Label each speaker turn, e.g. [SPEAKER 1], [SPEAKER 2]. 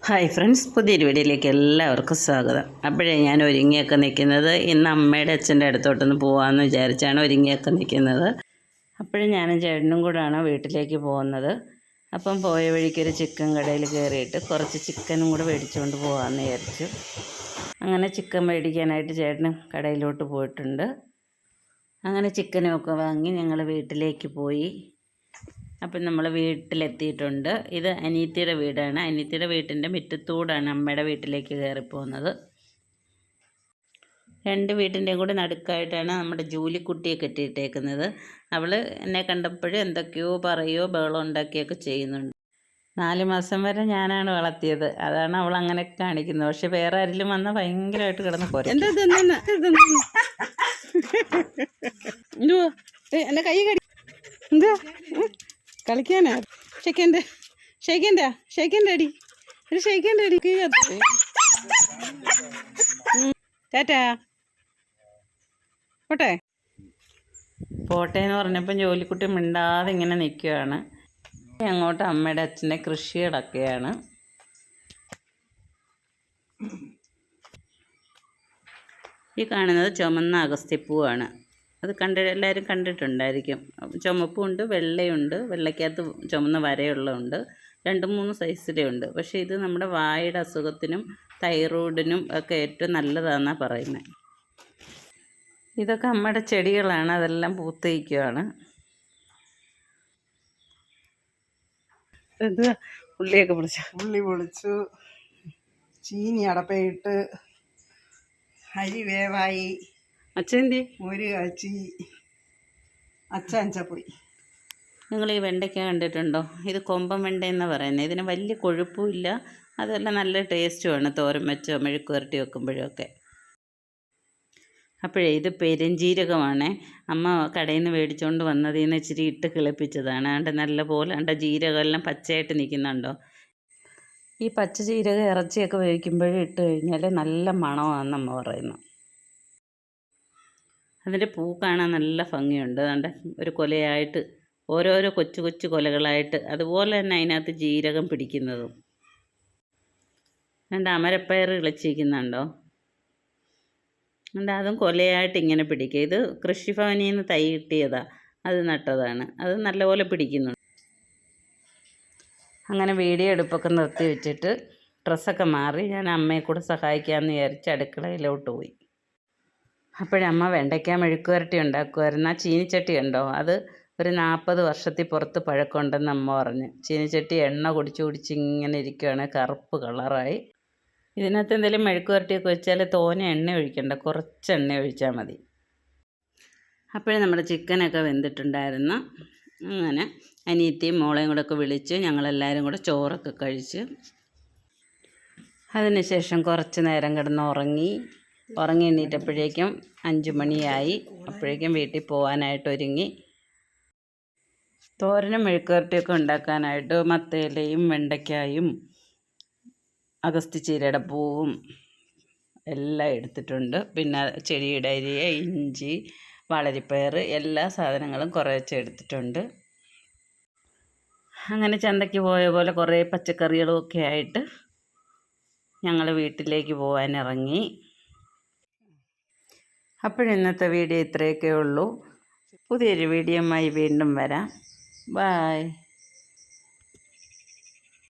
[SPEAKER 1] Hi friends, പുതിയൊരു വീഡിയോയിലേക്ക് എല്ലാവർക്കും സ്വാഗതം. അപ്പോഴേ ഞാൻ ഒരുങ്ങിയൊക്കെ നിൽക്കുന്നത് ഇന്ന് അമ്മയുടെ അച്ഛൻ്റെ അടുത്തോട്ടൊന്ന് പോകാമെന്ന് വിചാരിച്ചാണ് ഒരുങ്ങിയൊക്കെ നിൽക്കുന്നത്. അപ്പോഴും ഞാനും ചേട്ടനും കൂടാണ് വീട്ടിലേക്ക് പോകുന്നത്. അപ്പം പോയ വഴിക്കൊരു ചിക്കൻ കടയിൽ കയറിയിട്ട് കുറച്ച് ചിക്കനും കൂടെ മേടിച്ചുകൊണ്ട് പോകാമെന്ന് വിചാരിച്ചു. അങ്ങനെ ചിക്കൻ മേടിക്കാനായിട്ട് ചേട്ടനും കടയിലോട്ട് പോയിട്ടുണ്ട്. അങ്ങനെ ചിക്കനൊക്കെ വാങ്ങി ഞങ്ങൾ വീട്ടിലേക്ക് പോയി. അപ്പം നമ്മൾ വീട്ടിലെത്തിയിട്ടുണ്ട്. ഇത് അനിയത്തിയുടെ വീടാണ്. അനിയത്തിയുടെ വീട്ടിൻ്റെ മുറ്റത്തൂടാണ് അമ്മയുടെ വീട്ടിലേക്ക് കയറിപ്പോകുന്നത്. രണ്ട് വീട്ടിൻ്റെയും കൂടി നടുക്കായിട്ടാണ് നമ്മുടെ ജൂലിക്കുട്ടിയെ കെട്ടിയിട്ടേക്കുന്നത്. അവൾ എന്നെ കണ്ടപ്പോഴും എന്തൊക്കെയോ പറയുകയോ ബഹളം ഉണ്ടാക്കിയൊക്കെ ചെയ്യുന്നുണ്ട്. 4 മാസം വരെ ഞാനാണ് വളർത്തിയത്, അതാണ് അവൾ അങ്ങനെ കാണിക്കുന്നത്. പക്ഷെ വേറെ ആരെങ്കിലും വന്നാൽ ഭയങ്കരമായിട്ട് കിടന്ന് പോരും.
[SPEAKER 2] എൻ്റെ കൈ കടി എന്താ കളിക്കാനാ? ഷെയ്ക്കൻ്റെ അടി ഒരു ഷെയ്ക്കൻ്റെ അടി ടാറ്റാ
[SPEAKER 1] പോട്ടെ എന്ന് പറഞ്ഞപ്പം ജോലിക്കുട്ടി മിണ്ടാതെ ഇങ്ങനെ നിൽക്കുകയാണ്. അങ്ങോട്ട് അമ്മയുടെ അച്ഛൻ്റെ കൃഷി കിടക്കുകയാണ്. ഈ കാണുന്നത് ചുമന്ന അഗസ്ത്യപ്പൂവാണ്. അത് എല്ലാവരും കണ്ടിട്ടുണ്ടായിരിക്കും. ചുമപ്പുണ്ട്, വെള്ളയുണ്ട്. വെള്ളയ്ക്കകത്ത് ചുമന്ന വരയുള്ളതുണ്ട്. 2-3 സൈസിലേ ഉണ്ട്. പക്ഷേ ഇത് നമ്മുടെ വായുടെ അസുഖത്തിനും തൈറോയിഡിനും ഒക്കെ ഏറ്റവും നല്ലതാണെന്നാണ് പറയുന്നത്. ഇതൊക്കെ അമ്മയുടെ ചെടികളാണ്, അതെല്ലാം പൂത്ത് നിൽക്കുകയാണ്.
[SPEAKER 2] ഇത് ഉള്ളിയൊക്കെ പൊളിച്ചു, ചീനി അടപ്പയിട്ട്, അരി വേവായി,
[SPEAKER 1] അച്ഛൻ്റെ
[SPEAKER 2] ഒരു കാച്ചി, അച്ചാഞ്ചപ്പൊടി.
[SPEAKER 1] നിങ്ങൾ ഈ വെണ്ടയ്ക്ക കണ്ടിട്ടുണ്ടോ? ഇത് കൊമ്പൻ വെണ്ട എന്നാണ് പറയുന്നത്. ഇതിന് വലിയ കൊഴുപ്പും ഇല്ല, അതെല്ലാം നല്ല ടേസ്റ്റുമാണ് തോരൻ വെച്ചോ മെഴുക്ക് പുരട്ടി വെക്കുമ്പോഴൊക്കെ. അപ്പോഴേ ഇത് പെരുംജീരകമാണ്. അമ്മ കടയിൽ നിന്ന് മേടിച്ചുകൊണ്ട് വന്നതിൽ നിന്ന് ഇച്ചിരി ഇട്ട് കിളിപ്പിച്ചതാണ്. അതുകൊണ്ട് നല്ല പോലെ ജീരകമെല്ലാം പച്ചയായിട്ട് നിൽക്കുന്നുണ്ടോ? ഈ പച്ച ജീരകം ഇറച്ചിയൊക്കെ വേവിക്കുമ്പോഴും ഇട്ട് കഴിഞ്ഞാൽ നല്ല മണമാണെന്ന് അമ്മ പറയുന്നു. അതിൻ്റെ പൂ കാണാൻ നല്ല ഭംഗിയുണ്ട്. അതുകൊണ്ട് ഒരു കൊലയായിട്ട് ഓരോരോ കൊച്ചു കൊച്ചു കൊലകളായിട്ട്, അതുപോലെ തന്നെ അതിനകത്ത് ജീരകം പിടിക്കുന്നതും. അതുകൊണ്ട് അമരപ്പയർ കിളിച്ചിരിക്കുന്നുണ്ടോ? അതുകൊണ്ട് അതും കൊലയായിട്ട് ഇങ്ങനെ പിടിക്കുക. ഇത് കൃഷിഭവനിൽ നിന്ന് തൈ കിട്ടിയതാണ്, അത് നട്ടതാണ്. അത് നല്ലപോലെ പിടിക്കുന്നുണ്ട്. അങ്ങനെ വീഡിയോ എടുപ്പൊക്കെ നിർത്തി വെച്ചിട്ട് ഡ്രസ്സൊക്കെ മാറി ഞാൻ അമ്മയെ കൂടെ സഹായിക്കാമെന്ന് വിചാരിച്ച് അടുക്കളയിലോട്ട് പോയി. അപ്പോഴമ്മ വെണ്ടയ്ക്ക മെഴുക്ക് പുരട്ടി ഉണ്ടാക്കുമായിരുന്നു. ആ ചീനിച്ചട്ടി ഉണ്ടോ? അത് ഒരു 40 വർഷത്തിൽ പുറത്ത് പഴക്കമുണ്ടെന്ന് അമ്മ പറഞ്ഞു. ചീനിച്ചട്ടി എണ്ണ കുടിച്ച് ഇങ്ങനെ ഇരിക്കുകയാണ്, കറുപ്പ് കളറായി. ഇതിനകത്ത് എന്തെങ്കിലും മെഴുക്ക് പുരട്ടിയൊക്കെ വെച്ചാൽ തോനെ എണ്ണ ഒഴിക്കണ്ട, കുറച്ച് എണ്ണ ഒഴിച്ചാൽ മതി. അപ്പോഴേ നമ്മുടെ ചിക്കനൊക്കെ വെന്തിട്ടുണ്ടായിരുന്നു. അങ്ങനെ അനിയത്തിയും മോളെയും കൂടെ ഒക്കെ വിളിച്ച് ഞങ്ങളെല്ലാവരും കൂടെ ചോറൊക്കെ കഴിച്ച് അതിനുശേഷം കുറച്ച് നേരം കിടന്ന് ഉറങ്ങി എണീറ്റപ്പോഴേക്കും 5 മണിയായി. അപ്പോഴേക്കും വീട്ടിൽ പോകാനായിട്ട് ഒരുങ്ങി. തോരനും മെഴുക്ക് പുരട്ടിയൊക്കെ ഉണ്ടാക്കാനായിട്ട് മത്തയിലയും വെണ്ടയ്ക്കായും അഗസ്ത്യച്ചീരയുടെ പൂവും എല്ലാം എടുത്തിട്ടുണ്ട്. പിന്നെ ചെടിയുടെ അരി, ഇഞ്ചി, വളരിപ്പയർ, എല്ലാ സാധനങ്ങളും കുറേശ്ശെ എടുത്തിട്ടുണ്ട്. അങ്ങനെ ചന്തയ്ക്ക് പോയ പോലെ കുറേ പച്ചക്കറികളും ഒക്കെ ആയിട്ട് ഞങ്ങൾ വീട്ടിലേക്ക് പോകാനിറങ്ങി. അപ്പോഴിന്നത്തെ വീഡിയോ ഇത്രയൊക്കെ ഉള്ളൂ. പുതിയൊരു വീഡിയോയുമായി വീണ്ടും വരാം. ബായ്.